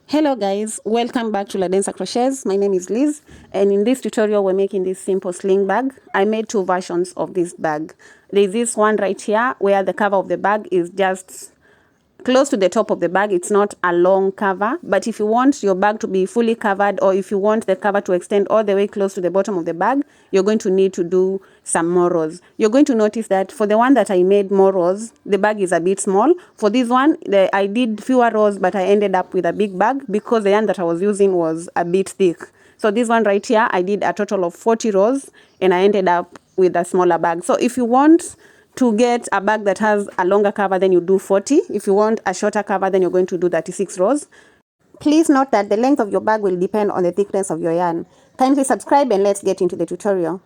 Hello guys, welcome back to LaDenser Crochets. My name is Liz, and in this tutorial we're making this simple sling bag. I made two versions of this bag. There's this one right here where the cover of the bag is just close to the top of the bag. It's not a long cover, but if you want your bag to be fully covered, or if you want the cover to extend all the way close to the bottom of the bag, you're going to need to do some more rows. You're going to notice that for the one that I made more rows, the bag is a bit small. For this one, I did fewer rows, but I ended up with a big bag because the yarn that I was using was a bit thick. So this one right here, I did a total of 40 rows, and I ended up with a smaller bag. So if you want to get a bag that has a longer cover, then you do 40. If you want a shorter cover, then you're going to do 36 rows. Please note that the length of your bag will depend on the thickness of your yarn. Kindly subscribe and let's get into the tutorial.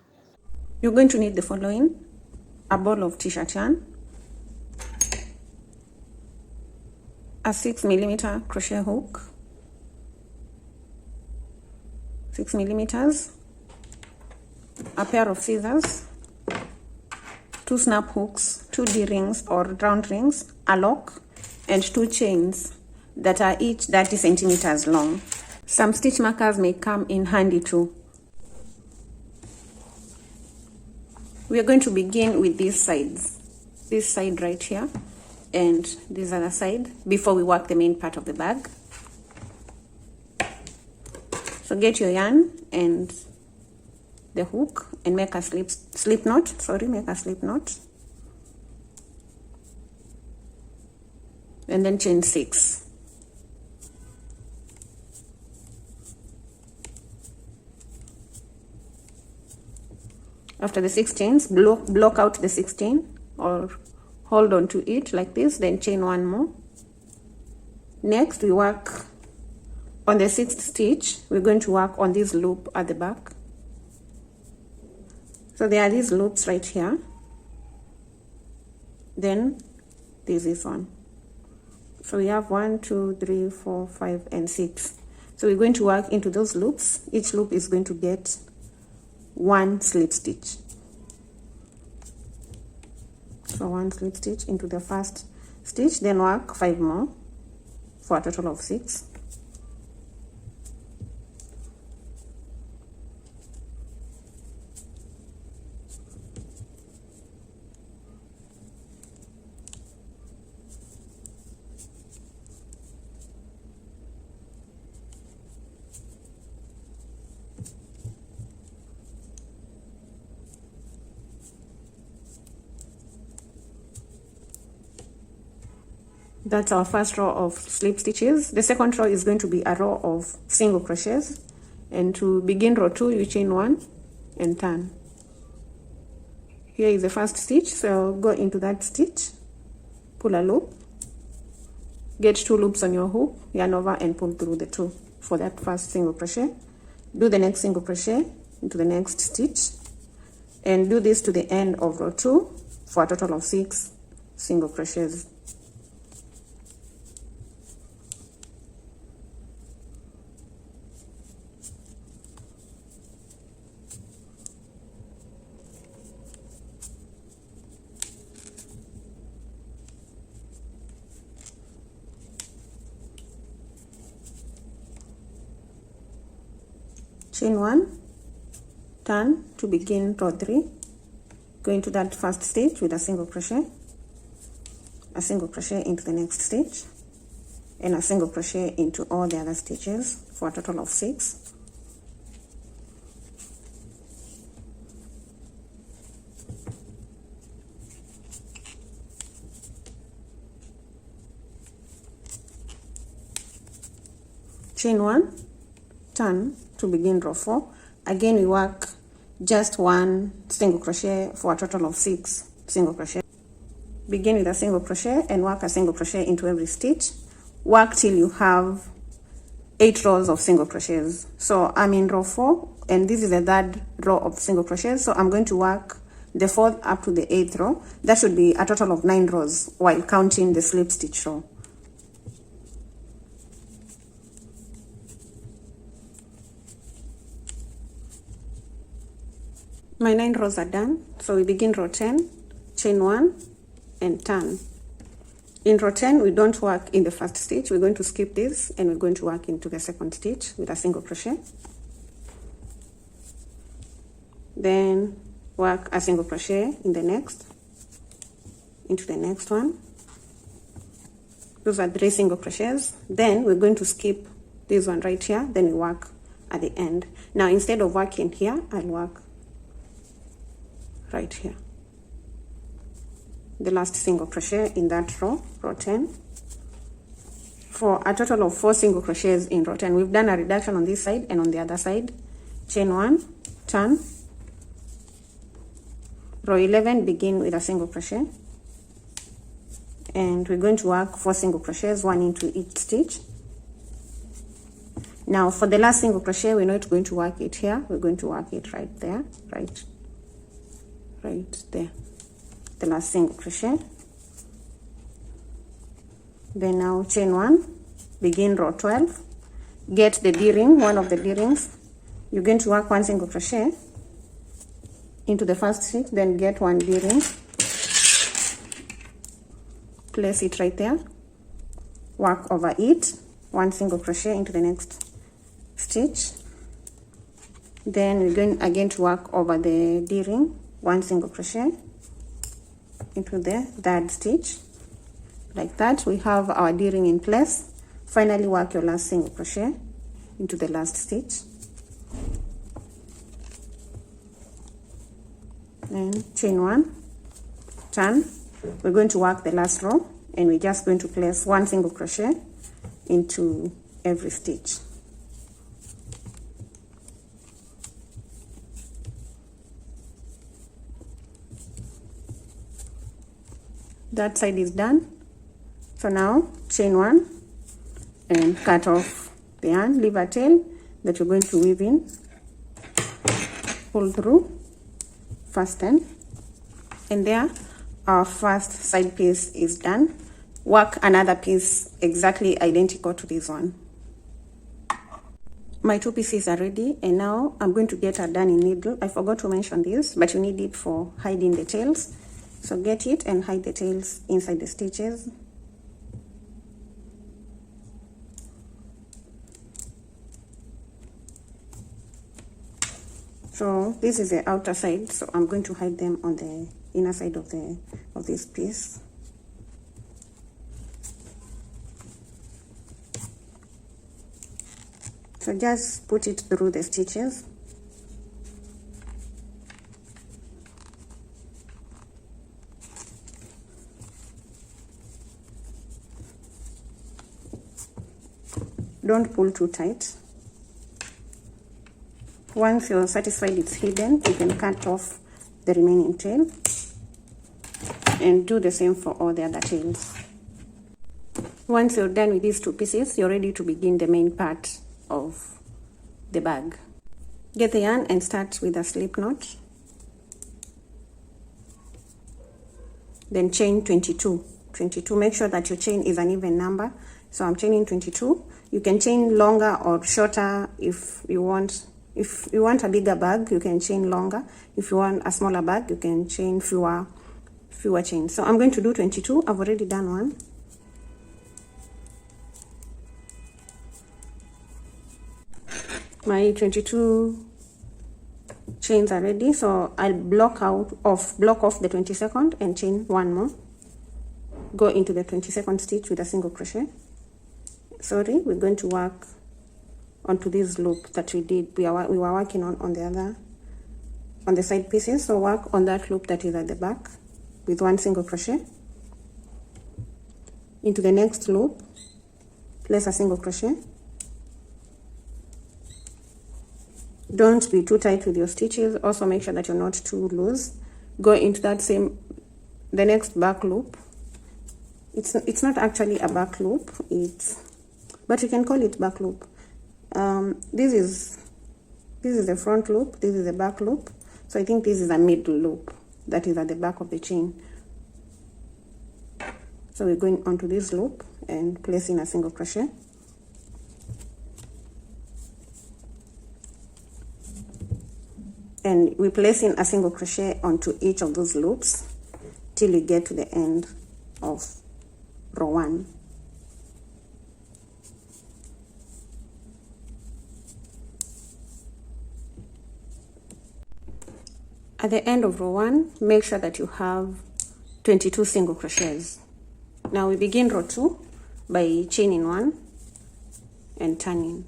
You're going to need the following: a ball of t-shirt yarn, a 6mm crochet hook, 6 millimeters, a pair of scissors, 2 snap hooks, 2 D-rings or round rings, a lock, and 2 chains that are each 30 centimeters long. Some stitch markers may come in handy too. We are going to begin with these sides. This side right here and this other side before we work the main part of the bag. So get your yarn and the hook and make a slip knot, and then chain 6. After the 6 chains, block out the 16 or hold on to it like this, then chain 1 more. Next we work on the 6th stitch. We're going to work on this loop at the back. So there are these loops right here, then there's this one. So we have 1, 2, 3, 4, 5, and 6. So we're going to work into those loops. Each loop is going to get 1 slip stitch. So 1 slip stitch into the first stitch, then work 5 more for a total of 6. That's our first row of slip stitches. The second row is going to be a row of single crochets, and to begin row 2 you chain 1 and turn. Here is the first stitch, so go into that stitch, pull a loop, get 2 loops on your hook, yarn over and pull through the 2 for that first single crochet. Do the next single crochet into the next stitch and do this to the end of row 2 for a total of 6 single crochets. Chain 1, turn to begin row 3, go into that first stitch with a single crochet into the next stitch, and a single crochet into all the other stitches for a total of 6. Chain 1, turn to begin row 4. Again we work just 1 single crochet for a total of 6 single crochet. Begin with a single crochet and work a single crochet into every stitch. Work till you have 8 rows of single crochets. So I'm in row 4 and this is the 3rd row of single crochets, so I'm going to work the 4th up to the 8th row. That should be a total of 9 rows while counting the slip stitch row. My 9 rows are done, so we begin row 10, chain 1 and turn. In row 10, we don't work in the first stitch. We're going to skip this and we're going to work into the second stitch with a single crochet. Then work a single crochet in the next, into the next one. Those are 3 single crochets. Then we're going to skip this one right here. Then we work at the end. Now, instead of working here, I'll work right here. The last single crochet in that row, row 10, for a total of 4 single crochets in row 10. We've done a reduction on this side and on the other side. Chain 1, turn. Row 11, begin with a single crochet, and we're going to work 4 single crochets, 1 into each stitch. Now for the last single crochet, we're not going to work it here, we're going to work it right there, right there, the last single crochet. Then now chain 1, begin row 12, get the D-ring, one of the D-rings. You're going to work 1 single crochet into the first stitch, then get 1 D-ring, place it right there, work over it, 1 single crochet into the next stitch. Then we're going again to work over the D-ring, 1 single crochet into the third stitch. Like that, we have our D-ring in place. Finally work your last single crochet into the last stitch, and chain 1, turn. We're going to work the last row, and we're just going to place 1 single crochet into every stitch. That side is done. So now chain 1 and cut off the yarn, leave a tail that you're going to weave in, pull through, fasten, and there our first side piece is done. Work another piece exactly identical to this one. My 2 pieces are ready, and now I'm going to get a darning needle. I forgot to mention this, but you need it for hiding the tails. So get it and hide the tails inside the stitches. So this is the outer side, so I'm going to hide them on the inner side of this piece. So just put it through the stitches. Don't pull too tight. Once you're satisfied it's hidden, you can cut off the remaining tail and do the same for all the other tails. Once you're done with these 2 pieces, you're ready to begin the main part of the bag. Get the yarn and start with a slip knot. Then chain 22. Make sure that your chain is an even number. So I'm chaining 22. You can chain longer or shorter if you want. If you want a bigger bag, you can chain longer. If you want a smaller bag, you can chain fewer chains. So I'm going to do 22. I've already done one. My 22 chains are ready, so I'll block off the 22nd and chain 1 more. Go into the 22nd stitch with a single crochet. We're going to work onto this loop that we were working on the side pieces. So work on that loop that is at the back with 1 single crochet. Into the next loop, place a single crochet. Don't be too tight with your stitches. Also make sure that you're not too loose. Go into the next back loop. It's not actually a back loop, but you can call it back loop. This is the front loop, this is the back loop. So I think this is a middle loop that is at the back of the chain. So we're going onto this loop and placing a single crochet. And we're placing a single crochet onto each of those loops till we get to the end of row 1. At the end of row 1, make sure that you have 22 single crochets. Now we begin row 2 by chaining 1 and turning.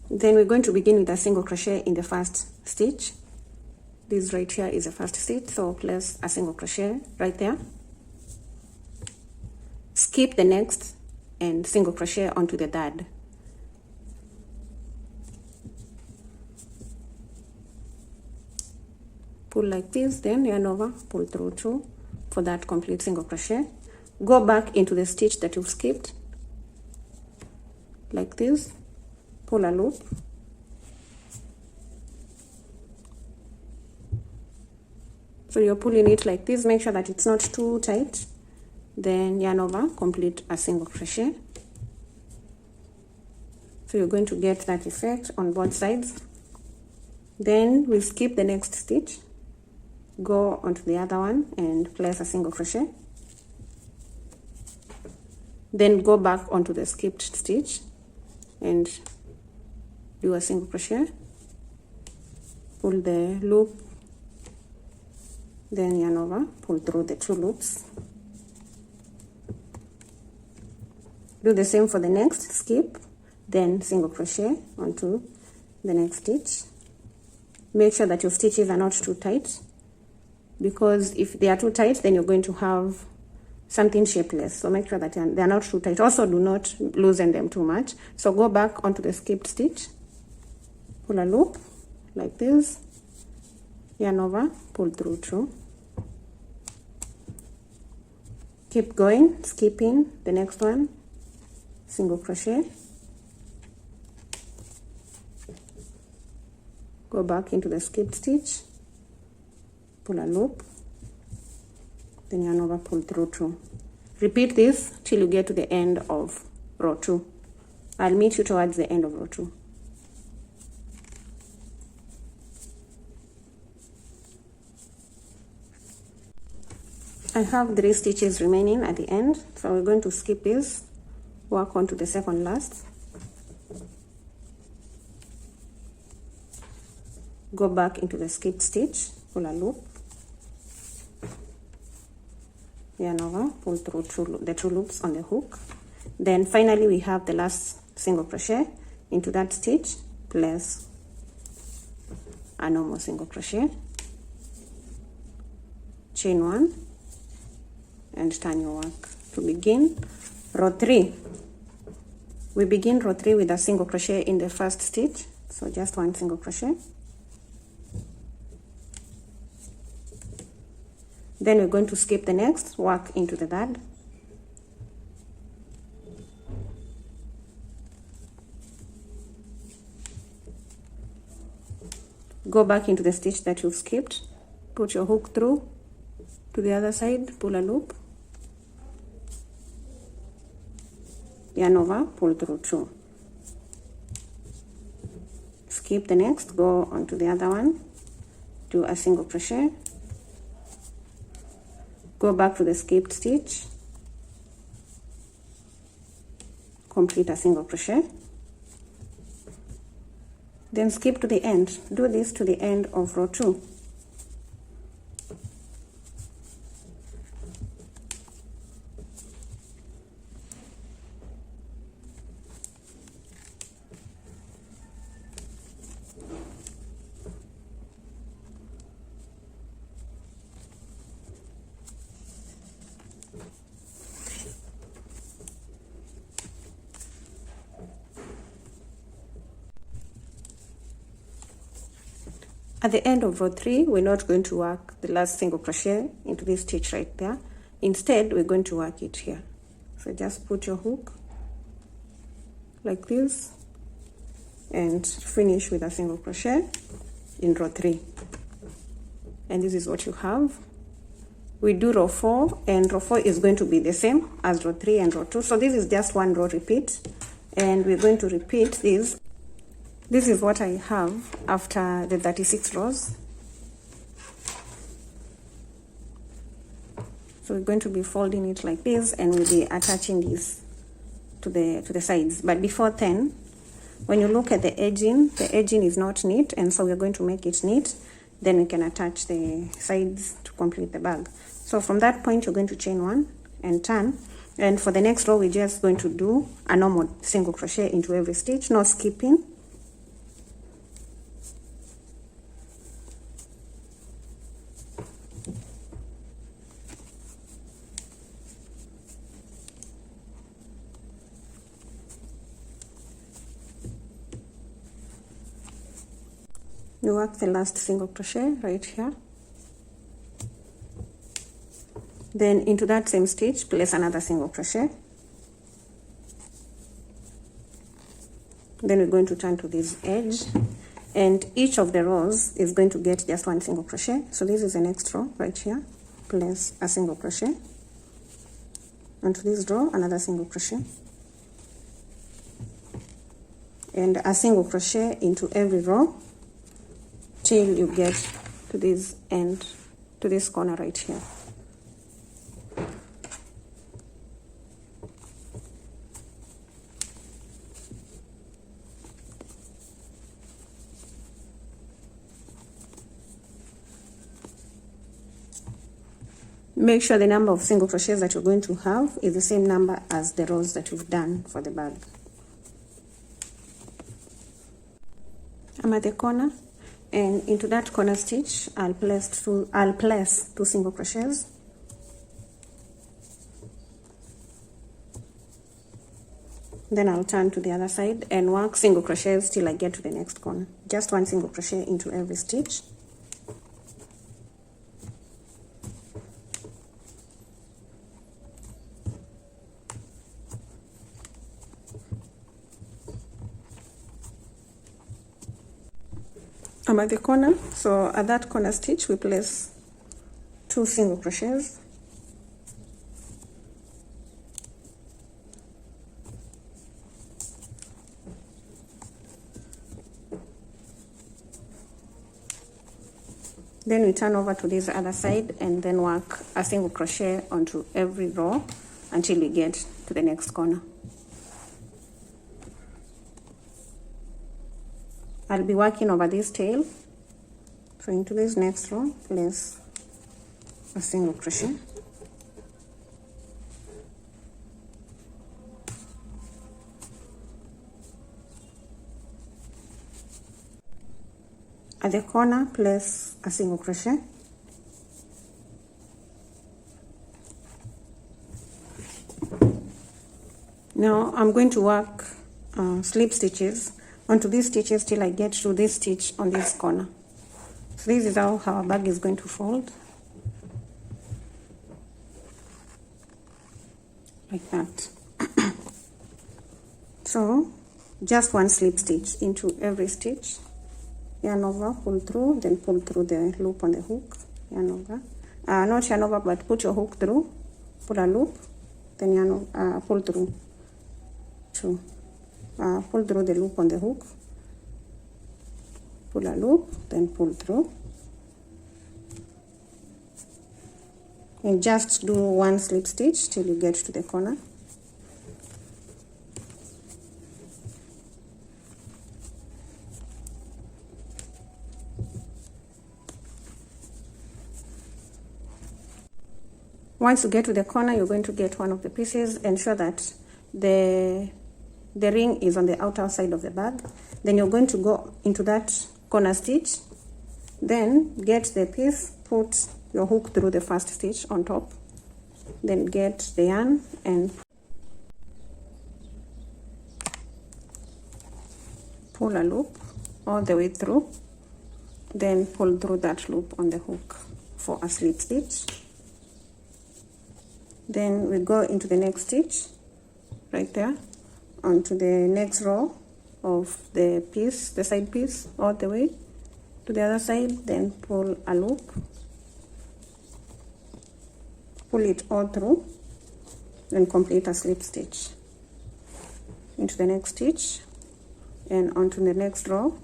Then we're going to begin with a single crochet in the first stitch. This right here is the first stitch, so place a single crochet right there. Skip the next and single crochet onto the third. Pull like this, then yarn over, pull through 2 for that complete single crochet. Go back into the stitch that you've skipped like this, pull a loop, so you're pulling it like this. Make sure that it's not too tight. Then yarn over, complete a single crochet. So you're going to get that effect on both sides. Then we skip the next stitch, go onto the other one and place a single crochet. Then go back onto the skipped stitch and do a single crochet, pull the loop, then yarn over, pull through the 2 loops. Do the same for the next, skip, then single crochet onto the next stitch. Make sure that your stitches are not too tight, because if they are too tight, then you're going to have something shapeless. So make sure that they are not too tight. Also, do not loosen them too much. So go back onto the skipped stitch, pull a loop like this, yarn over, pull through 2. Keep going, skipping the next one, single crochet, go back into the skipped stitch, pull a loop, then yarn over, pull through 2. Repeat this till you get to the end of row 2. I'll meet you towards the end of row 2. I have 3 stitches remaining at the end, so we're going to skip this, work on to the second last, go back into the skipped stitch, pull a loop, yarn over, pull through the 2 loops on the hook. Then finally we have the last single crochet into that stitch, place a normal single crochet, chain 1 and turn your work to begin row 3. We begin row 3 with a single crochet in the first stitch, so just 1 single crochet. Then we're going to skip the next, work into the third, go back into the stitch that you've skipped, put your hook through to the other side, pull a loop, yarn over, pull through 2. Skip the next, go onto the other one, do a single crochet, go back to the skipped stitch, complete a single crochet, then skip to the end. Do this to the end of row 2. At the end of row 3, we're not going to work the last single crochet into this stitch right there. Instead, we're going to work it here. So just put your hook like this and finish with a single crochet in row 3. And this is what you have. We do row 4, and row 4 is going to be the same as row 3 and row 2. So this is just 1 row repeat, and we're going to repeat this. This is what I have after the 36 rows. So we're going to be folding it like this, and we'll be attaching this to the sides. But before then, when you look at the edging is not neat, and so we're going to make it neat. Then we can attach the sides to complete the bag. So from that point, you're going to chain 1 and turn. And for the next row, we're just going to do a normal single crochet into every stitch, no skipping. You work the last single crochet right here. Then into that same stitch, place another single crochet. Then we're going to turn to this edge, and each of the rows is going to get just 1 single crochet. So this is the next row right here. Place a single crochet. Onto this row, another single crochet. And a single crochet into every row till you get to this end, to this corner right here. Make sure the number of single crochets that you're going to have is the same number as the rows that you've done for the bag. I'm at the corner, and into that corner stitch I'll place 2 single crochets. Then I'll turn to the other side and work single crochets till I get to the next corner. Just 1 single crochet into every stitch. I'm at the corner, so at that corner stitch we place 2 single crochets. Then we turn over to this other side and then work a single crochet onto every row until we get to the next corner. I'll be working over this tail. So into this next row, place a single crochet. At the corner, place a single crochet. Now I'm going to work slip stitches onto these stitches till I get to this stitch on this corner. So this is how our bag is going to fold, like that. So just 1 slip stitch into every stitch, yarn over, pull through, then pull through the loop on the hook, yarn over, not yarn over but put your hook through, pull a loop, then yarn pull through to pull through the loop on the hook, pull a loop, then pull through, and just do 1 slip stitch till you get to the corner. Once you get to the corner, you're going to get one of the pieces. Ensure that the ring is on the outer side of the bag. Then you're going to go into that corner stitch, then get the piece, put your hook through the first stitch on top, then get the yarn and pull a loop all the way through, then pull through that loop on the hook for a slip stitch. Then we go into the next stitch right there onto the next row of the piece, the side piece, all the way to the other side, then pull a loop, pull it all through, then complete a slip stitch into the next stitch and onto the next row,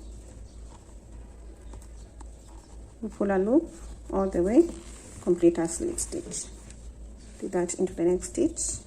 pull a loop all the way, complete a slip stitch. do that into the next stitch.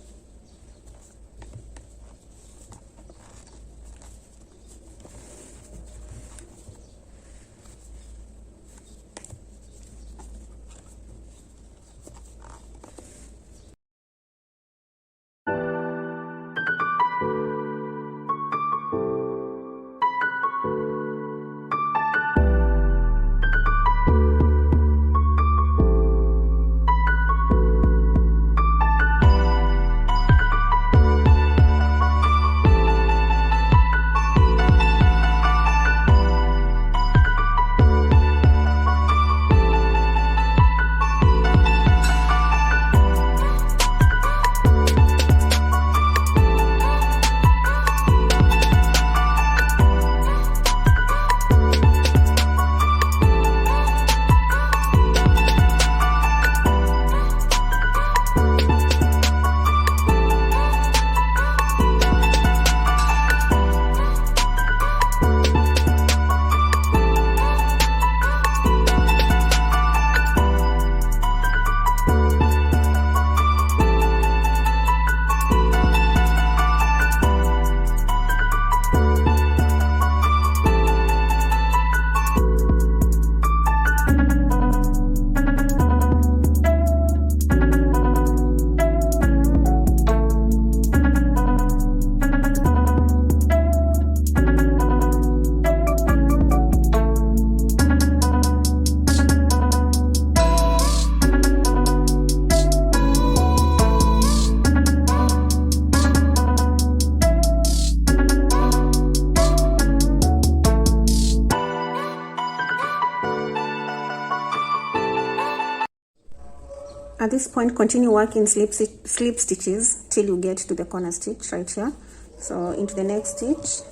At this point, continue working slip stitches till you get to the corner stitch right here. So into the next stitch,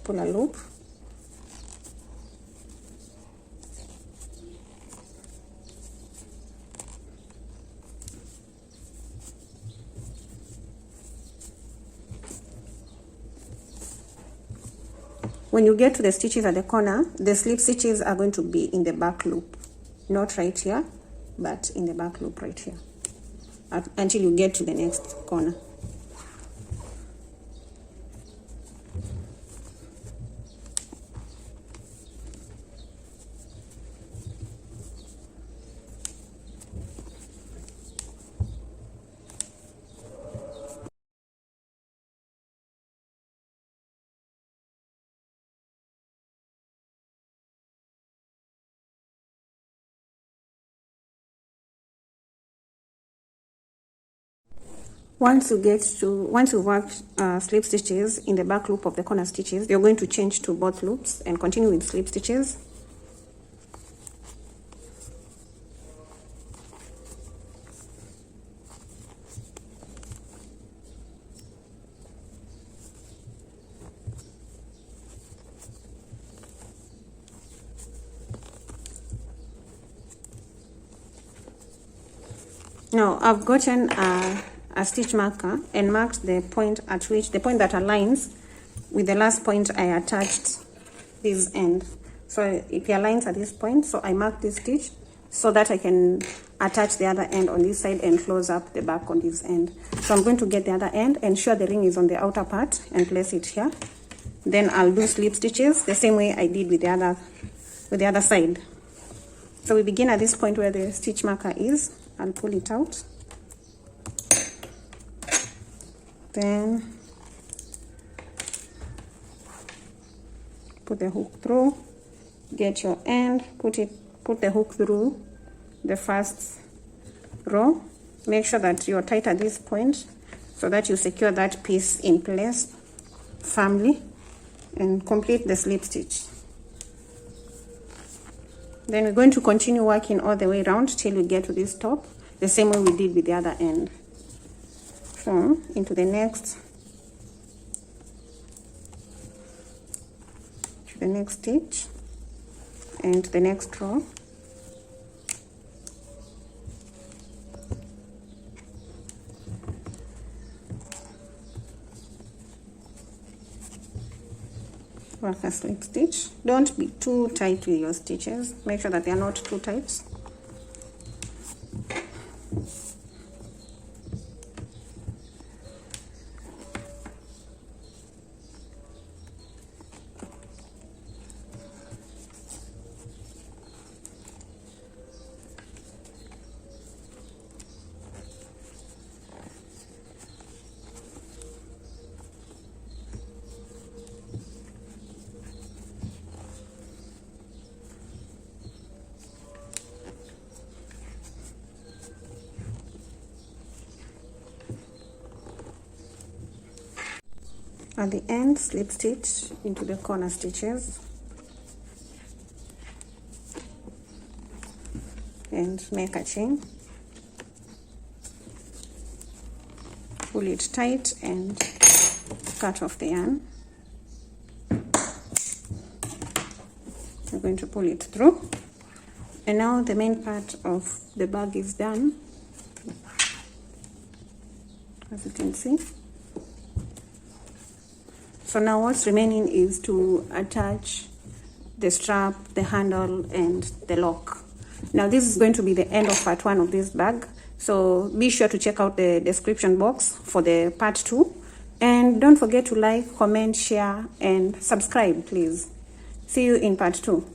pull a loop. When you get to the stitches at the corner, the slip stitches are going to be in the back loop, not right here, but in the back loop right here, until you get to the next corner. Once you work slip stitches in the back loop of the corner stitches, you're going to change to both loops and continue with slip stitches. Now I've gotten a stitch marker and marked the point that aligns with the last point I attached this end. So it aligns at this point, so I mark this stitch so that I can attach the other end on this side and close up the back on this end. So I'm going to get the other end, ensure the ring is on the outer part and place it here. Then I'll do slip stitches the same way I did with the other side. So we begin at this point where the stitch marker is. I'll pull it out. Then put the hook through, get your end, put the hook through the first row. Make sure that you're tight at this point so that you secure that piece in place firmly, and complete the slip stitch. Then we're going to continue working all the way around till we get to this top, the same way we did with the other end. So into the next stitch and the next row. Work a slip stitch. Don't be too tight with your stitches. Make sure that they are not too tight. At the end, slip stitch into the corner stitches and make a chain. Pull it tight and cut off the yarn. We're going to pull it through, and now the main part of the bag is done, as you can see. So now what's remaining is to attach the strap, the handle, and the lock. Now this is going to be the end of part 1 of this bag, so be sure to check out the description box for the part 2, and don't forget to like, comment, share, and subscribe, please. See you in part 2.